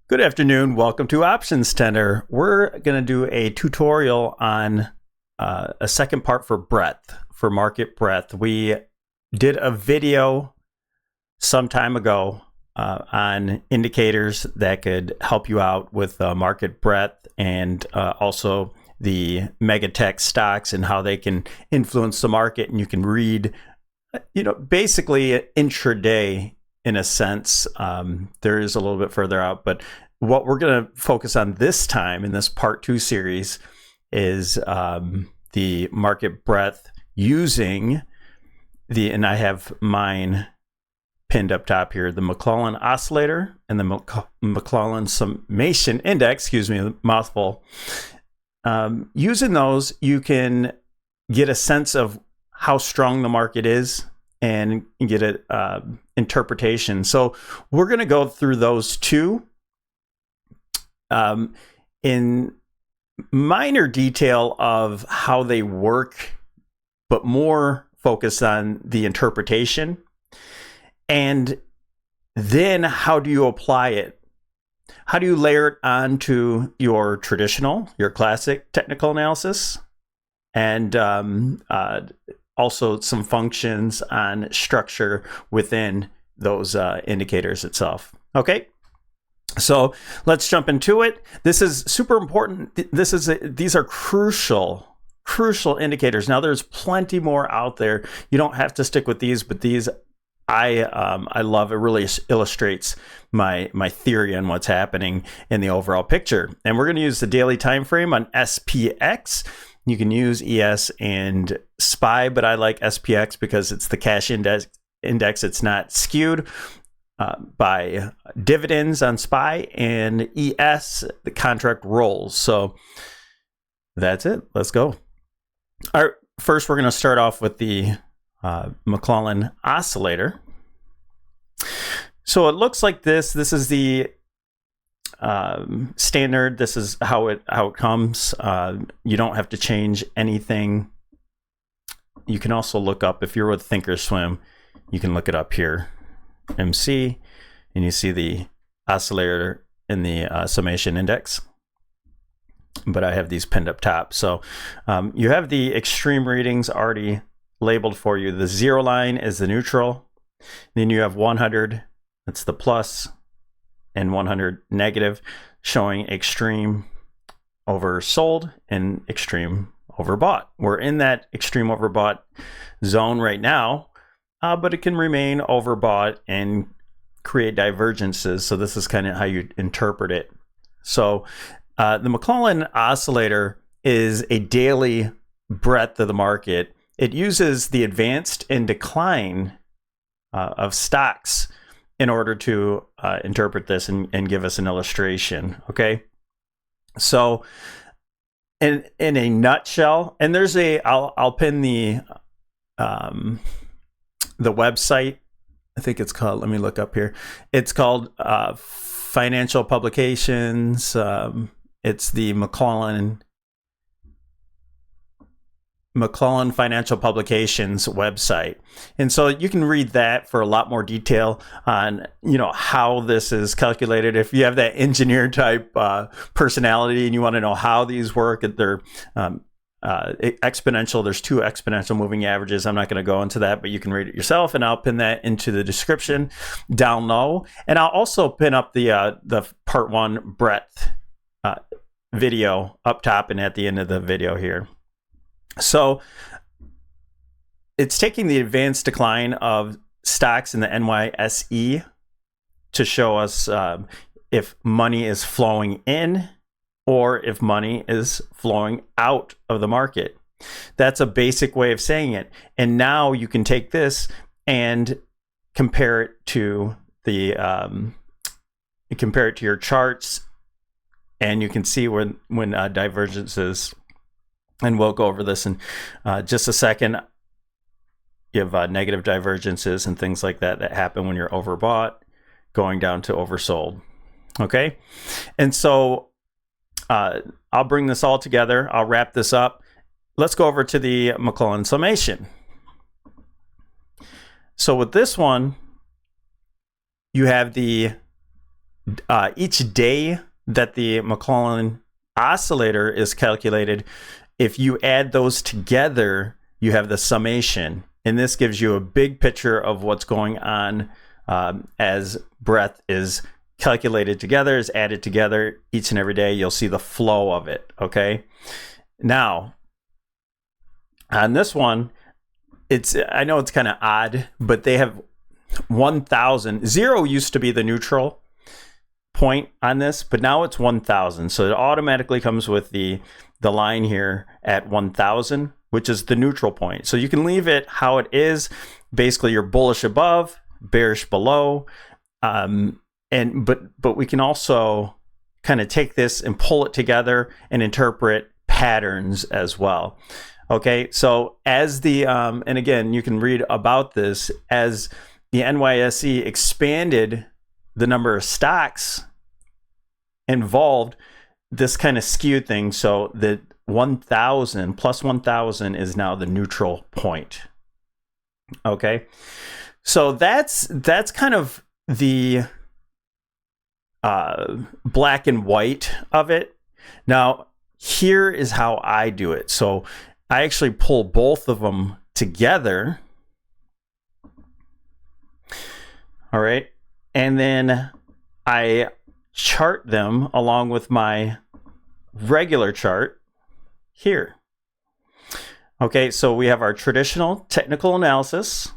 Good afternoon. Welcome to OptionsTender. We're going to do a tutorial on a second part for breadth, for market breadth. We did a video some time ago on indicators that could help you out with market breadth and also the mega tech stocks and how they can influence the market. And you can read, basically intraday in a sense. There is a little bit further out, but what we're going to focus on this time in this part 2 series is the market breadth using and I have mine pinned up top here, the McClellan Oscillator and the McClellan Summation Index, mouthful. Using those, you can get a sense of how strong the market is and get an interpretation. So we're going to go through those two in minor detail of how they work, but more focus on the interpretation. And then how do you apply it? How do you layer it onto your classic technical analysis? And also some functions on structure within those indicators itself. Okay, so let's jump into it. This is super important. These are crucial indicators. Now there's plenty more out there. You don't have to stick with these, but these I love. It really illustrates my theory on what's happening in the overall picture. And we're going to use the daily time frame on SPX. You can use ES and SPY, but I like SPX because it's the cash index. It's not skewed by dividends on SPY, and ES, the contract rolls. So that's it. Let's go. All right. First, we're going to start off with the McClellan Oscillator. So it looks like this. This is the standard. This is how it comes. You don't have to change anything. You can also look up, if you're with Thinkorswim, you can look it up here, MC, and you see the oscillator in the summation index. But I have these pinned up top. So you have the extreme readings already labeled for you. The 0 line is the neutral. Then you have 100, that's the plus, and 100 negative, showing extreme oversold and extreme overbought. We're in that extreme overbought zone right now, but it can remain overbought and create divergences. So this is kind of how you interpret it. So the McClellan Oscillator is a daily breadth of the market. It uses the advanced and decline of stocks in order to interpret this and give us an illustration. Okay, so in a nutshell, and there's I'll pin the website. I think it's called, let me look up here. It's called Financial Publications. It's the McClellan Financial Publications website. And so you can read that for a lot more detail on, how this is calculated. If you have that engineer type personality and you want to know how these work, they're exponential. There's 2 exponential moving averages. I'm not going to go into that, but you can read it yourself, and I'll pin that into the description down low. And I'll also pin up the part 1 breadth video up top and at the end of the video here. So it's taking the advanced decline of stocks in the NYSE to show us if money is flowing in or if money is flowing out of the market. That's a basic way of saying it. And now you can take this and compare it to your charts, and you can see when divergences. And we'll go over this in just a second. You have negative divergences and things like that happen when you're overbought, going down to oversold. Okay, and so I'll bring this all together. I'll wrap this up. Let's go over to the McClellan summation. So with this one, you have the each day that the McClellan Oscillator is calculated, if you add those together, you have the summation. And this gives you a big picture of what's going on as breadth is calculated together, is added together each and every day. You'll see the flow of it, okay? Now, on this one, I know it's kind of odd, but they have 1,000. 0 used to be the neutral point on this, but now it's 1,000. So it automatically comes with the line here at 1,000, which is the neutral point. So you can leave it how it is. Basically, you're bullish above, bearish below. But we can also kind of take this and pull it together and interpret patterns as well. Okay, so as the and again, you can read about this as the NYSE expanded the number of stocks involved. This kind of skewed things, so that 1,000 plus 1,000 is now the neutral point. Okay, so that's kind of the black and white of it. Now, here is how I do it. So I actually pull both of them together. All right. And then I chart them along with my regular chart here. Okay, so we have our traditional technical analysis,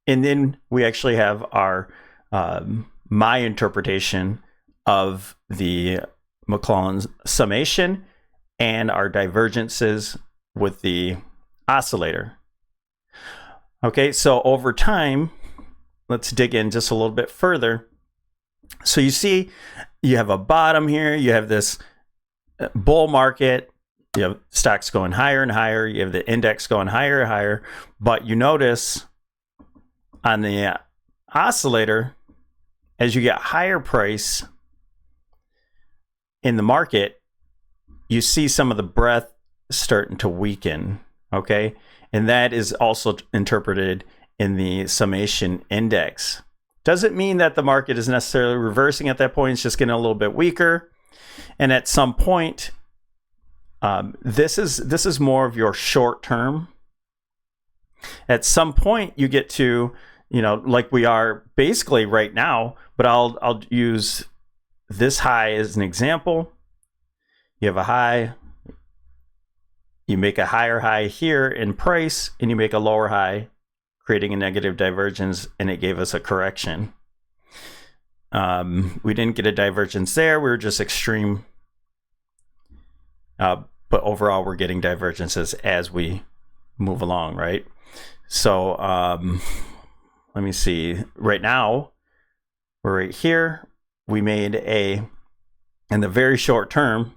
and then we actually have our my interpretation of the McClellan summation and our divergences with the oscillator. Okay, so over time, let's dig in just a little bit further. So you see, you have a bottom here, you have this bull market, you have stocks going higher and higher, you have the index going higher and higher, but you notice on the oscillator, as you get higher price in the market, you see some of the breadth starting to weaken, okay? And that is also interpreted in the summation index. Doesn't mean that the market is necessarily reversing at that point. It's just getting a little bit weaker. And at some point, this is more of your short term. At some point, you get to, like we are basically right now, but I'll use this high as an example. You have a high, you make a higher high here in price, and you make a lower high, creating a negative divergence, and it gave us a correction. We didn't get a divergence there. We were just extreme. But overall, we're getting divergences as we move along, right? So let me see. Right now, we're right here. We made in the very short term,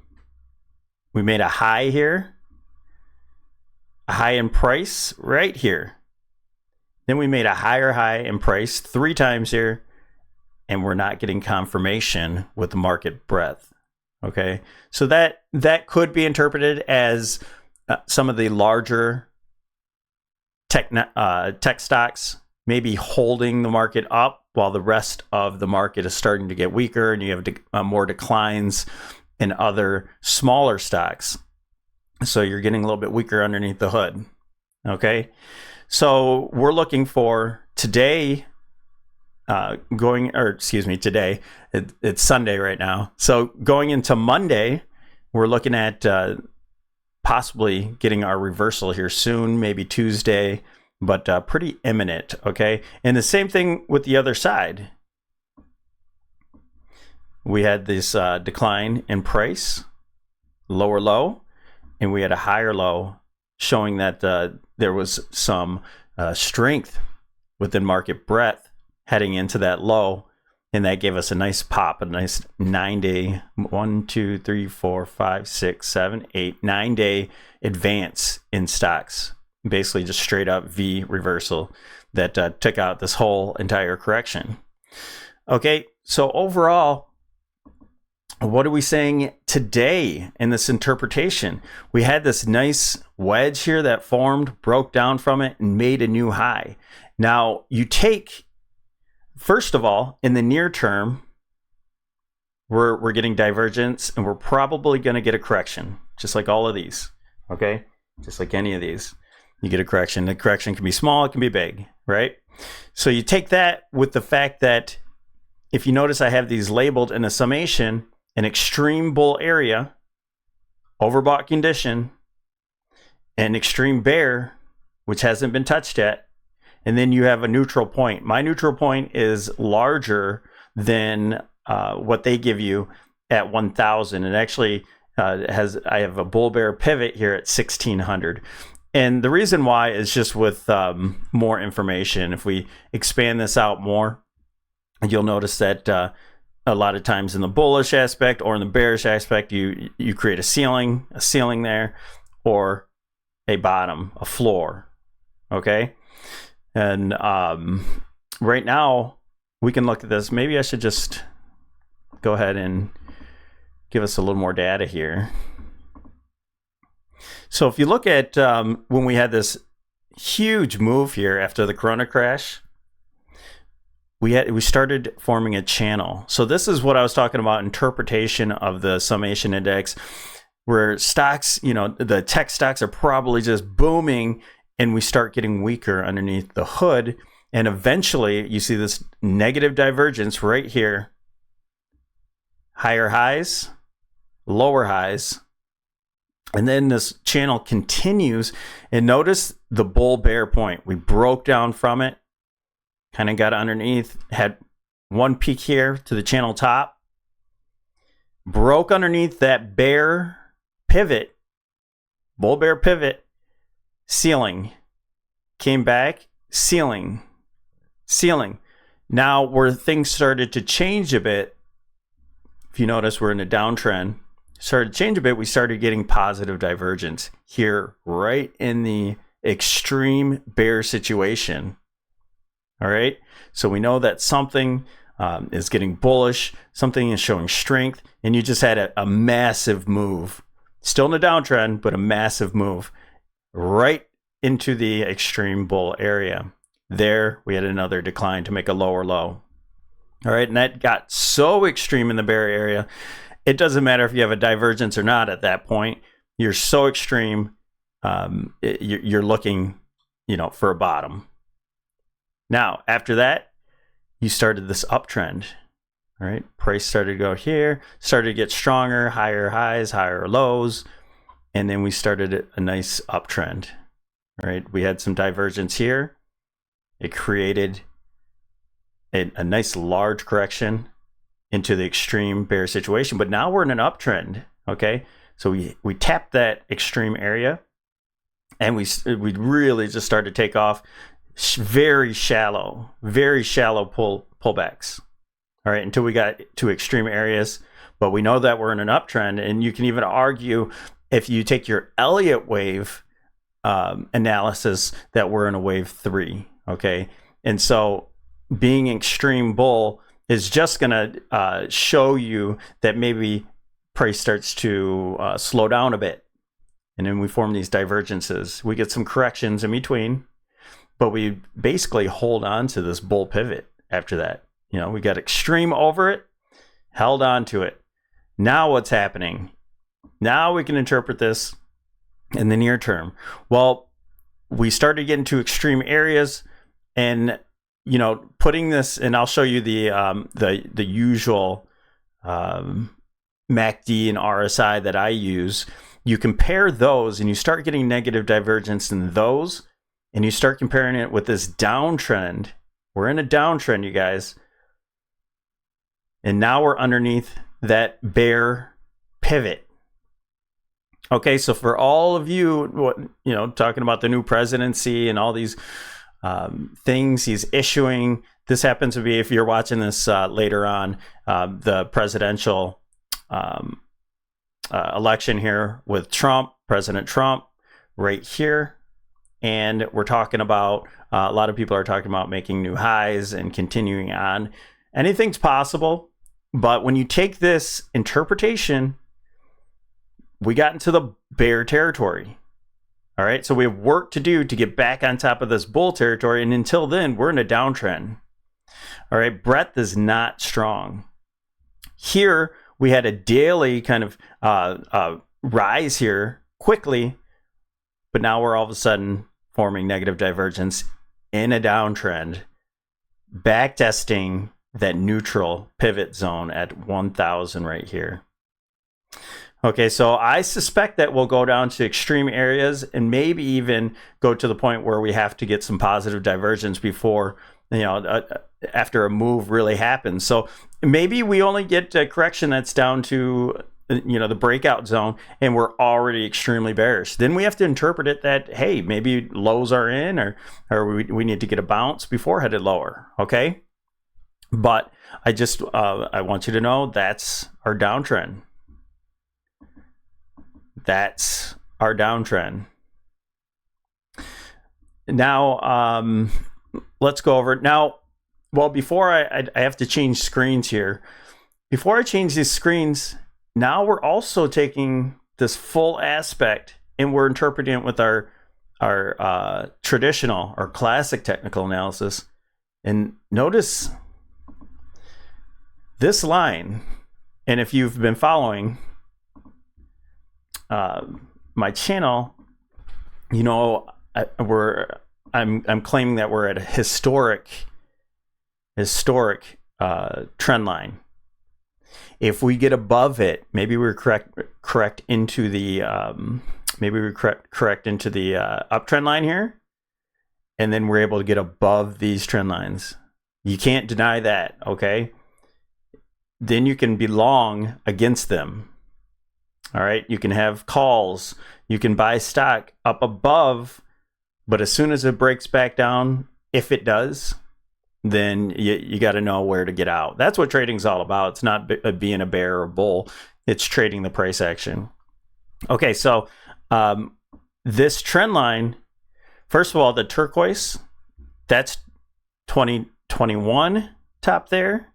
we made a high here, a high in price right here. Then we made a higher high in price 3 times here, and we're not getting confirmation with the market breadth. Okay, so that could be interpreted as some of the larger tech stocks maybe holding the market up while the rest of the market is starting to get weaker, and you have more declines in other smaller stocks. So you're getting a little bit weaker underneath the hood. Okay, so we're looking for today. Today, it's Sunday right now. So going into Monday, we're looking at possibly getting our reversal here soon, maybe Tuesday, but pretty imminent, okay? And the same thing with the other side. We had this decline in price, lower low, and we had a higher low, showing that there was some strength within market breadth heading into that low, and that gave us a nice pop, a nice 9-day, 9-day advance in stocks. Basically just straight up V reversal that took out this whole entire correction. Okay, so overall, what are we saying today in this interpretation? We had this nice wedge here that formed, broke down from it, and made a new high. Now, you take, first of all, in the near term, we're getting divergence, and we're probably going to get a correction, just like all of these. Okay, just like any of these, you get a correction. The correction can be small, it can be big, right? So you take that with the fact that if you notice, I have these labeled in a summation: an extreme bull area, overbought condition, an extreme bear, which hasn't been touched yet, and then you have a neutral point. My neutral point is larger than what they give you at 1,000. It actually I have a bull bear pivot here at 1,600. And the reason why is just with more information. If we expand this out more, you'll notice that a lot of times in the bullish aspect or in the bearish aspect, you create a ceiling there, or a bottom, a floor. Okay. And right now we can look at this. Maybe I should just go ahead and give us a little more data here. So if you look at when we had this huge move here after the Corona crash, we started forming a channel. So this is what I was talking about, interpretation of the summation index, where stocks, the tech stocks are probably just booming, and we start getting weaker underneath the hood. And eventually you see this negative divergence right here. Higher highs, lower highs, and then this channel continues. And notice the bull bear point. We broke down from it, kind of got underneath, had one peak here to the channel top, broke underneath that bear pivot, bull bear pivot, ceiling, came back, ceiling. Now where things started to change a bit, if you notice, we're in a downtrend, started to change a bit, we started getting positive divergence here right in the extreme bear situation. All right, so we know that something is getting bullish, something is showing strength, and you just had a massive move, still in a downtrend, but a massive move right into the extreme bull area. There we had another decline to make a lower low. All right, and that got so extreme in the bear area, it doesn't matter if you have a divergence or not at that point. You're so extreme, you're looking, for a bottom. Now, after that, you started this uptrend. All right, price started to go here, started to get stronger, higher highs, higher lows, and then we started a nice uptrend. All right, we had some divergence here. It created a nice large correction into the extreme bear situation, but now we're in an uptrend. Okay, so we tapped that extreme area, and we really just started to take off. Very shallow pullbacks. All right, until we got to extreme areas, but we know that we're in an uptrend, and you can even argue, if you take your Elliott wave analysis, that we're in a wave 3. Okay, and so being extreme bull is just going to show you that maybe price starts to slow down a bit, and then we form these divergences. We get some corrections in between, but we basically hold on to this bull pivot after that. We got extreme over it, held on to it. Now what's happening? Now we can interpret this in the near term. Well, we started getting to extreme areas, and putting this, and I'll show you the usual MACD and RSI that I use. You compare those, and you start getting negative divergence in those, and you start comparing it with this downtrend. We're in a downtrend, you guys, and now we're underneath that bear pivot. Okay, so for all of you, talking about the new presidency and all these things he's issuing, this happens to be, if you're watching this later on, the presidential election here with President Trump, right here. And we're talking about, a lot of people are talking about making new highs and continuing on. Anything's possible, but when you take this interpretation, we got into the bear territory. All right, so we have work to do to get back on top of this bull territory, and until then, we're in a downtrend. All right, breadth is not strong. here we had a daily kind of rise here quickly, but now we're all of a sudden forming negative divergence in a downtrend, back testing that neutral pivot zone at 1,000 right here. Okay, so I suspect that we'll go down to extreme areas and maybe even go to the point where we have to get some positive divergence before, after a move really happens. So maybe we only get a correction that's down to, the breakout zone, and we're already extremely bearish. Then we have to interpret it that, hey, maybe lows are in, or we need to get a bounce before headed lower, okay? But I want you to know that's our downtrend. That's our downtrend. Now, let's go over it. Now, well, before I have to change screens here. Before I change these screens, now we're also taking this full aspect and we're interpreting it with our traditional or classic technical analysis. And notice this line, and if you've been following my channel, I'm claiming that we're at a historic trend line. If we get above it, maybe we're correct into the correct into the uptrend line here, and then we're able to get above these trend lines. You can't deny that, okay? Then you can be long against them. All right, you can have calls, you can buy stock up above, but as soon as it breaks back down, if it does, then you got to know where to get out. That's what trading's all about. It's not being a bear or bull. It's trading the price action. Okay, so this trend line, first of all, the turquoise, that's 2021 top there.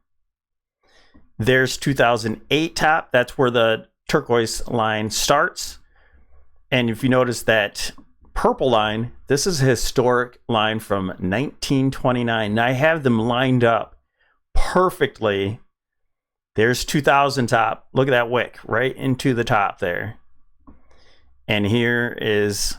There's 2008 top. That's where the turquoise line starts. And if you notice that purple line, this is a historic line from 1929. And I have them lined up perfectly. There's 2000 top. Look at that wick right into the top there. And here is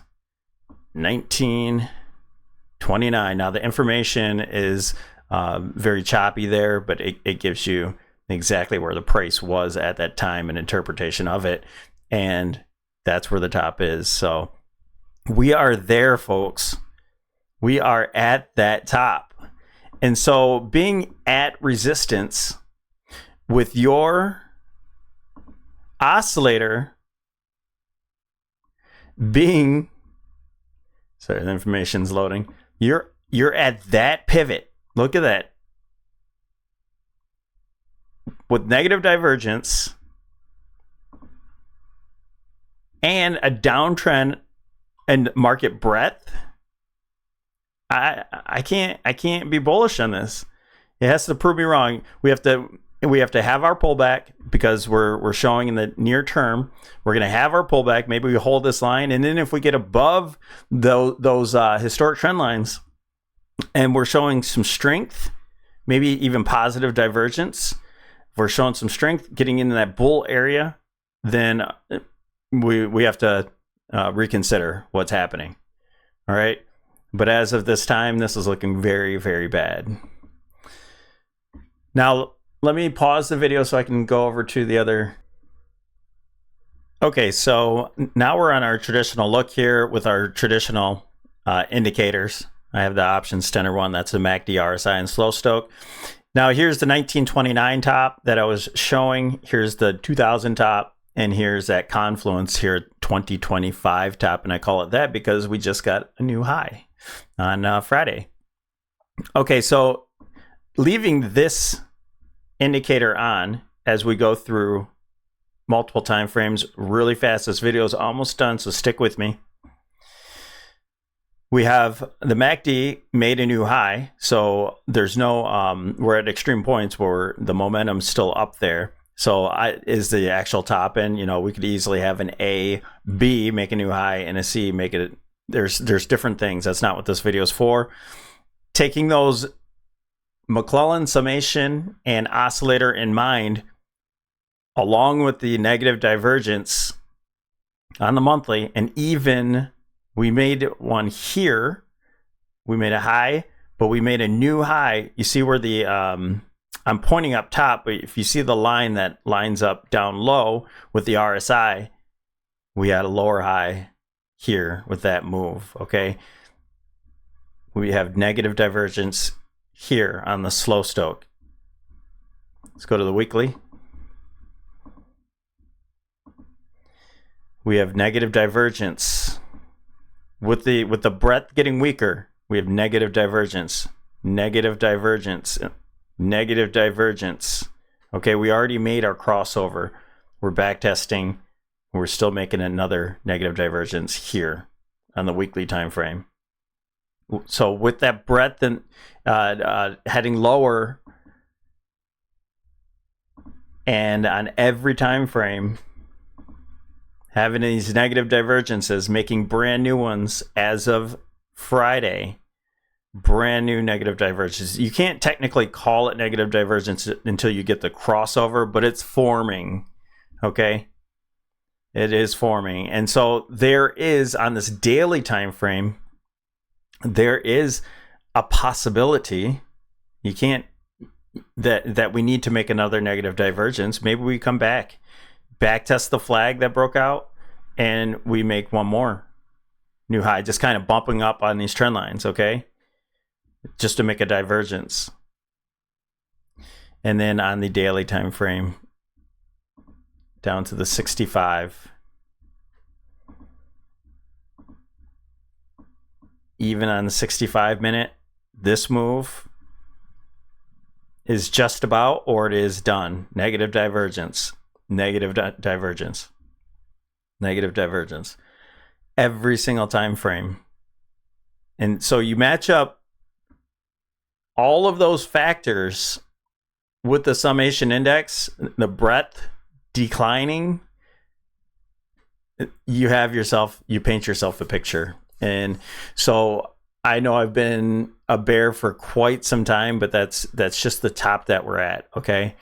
1929. Now the information is very choppy there, but it gives you exactly where the price was at that time, an interpretation of it, and that's where the top is. So we are there, folks. We are at that top. And so being at resistance with your oscillator being, sorry, the information's loading. You're at that pivot. Look at that. With negative divergence and a downtrend and market breadth, I can't be bullish on this. It has to prove me wrong. We have to have our pullback because we're showing in the near term we're going to have our pullback. Maybe we hold this line, and then if we get above those historic trend lines and we're showing some strength, maybe even positive divergence. If we're showing some strength, getting into that bull area, then we have to reconsider what's happening. All right. But as of this time, this is looking very, very bad. Now, let me pause the video so I can go over to the other. Okay, so now we're on our traditional look here with our traditional indicators. I have the OptionsTender one. That's the MACD, RSI, and slow stoke. Now here's the 1929 top that I was showing. Here's the 2000 top, and here's that confluence here, 2025 top, and I call it that because we just got a new high on Friday. Okay, so leaving this indicator on as we go through multiple time frames really fast. This video is almost done, so stick with me. We have the MACD made a new high, so there's no, we're at extreme points where the momentum's still up there. So is the actual top end, we could easily have an A, B make a new high, and a C make it, there's different things. That's not what this video is for. Taking those McClellan Summation and Oscillator in mind, along with the negative divergence on the monthly, and even we made one here. We made a high, but we made a new high. You see where the I'm pointing up top, but if you see the line that lines up down low with the RSI, we had a lower high here with that move, okay? We have negative divergence here on the slow stoch. Let's go to the weekly. We have negative divergence. With the breadth getting weaker, we have negative divergence, negative divergence, negative divergence. Okay, we already made our crossover. We're back testing. We're still making another negative divergence here on the weekly time frame. So with that breadth and heading lower, and on every time frame having these negative divergences, making brand new ones as of Friday, brand new negative divergences. You can't technically call it negative divergence until you get the crossover, but it's forming, okay? It is forming. And so there is, on this daily time frame, there is a possibility, you can't, that we need to make another negative divergence. Maybe we come back test the flag that broke out, and we make one more new high, just kind of bumping up on these trend lines, okay? Just to make a divergence. And then on the daily time frame, down to the 65. Even on the 65 minute, this move is just about, or it is done. Negative divergence. Negative divergence, negative divergence, every single time frame. And so you match up all of those factors with the summation index, the breadth declining, you paint yourself a picture. And so I know I've been a bear for quite some time, but that's just the top that we're at, okay?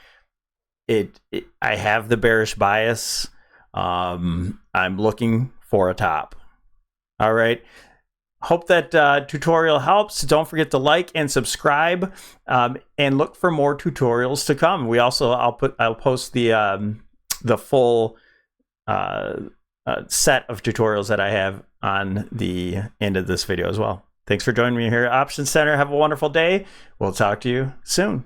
I have the bearish bias. I'm looking for a top. All right. Hope that tutorial helps. Don't forget to like and subscribe, and look for more tutorials to come. We also, I'll post the full set of tutorials that I have on the end of this video as well. Thanks for joining me here at OptionsTender. Have a wonderful day. We'll talk to you soon.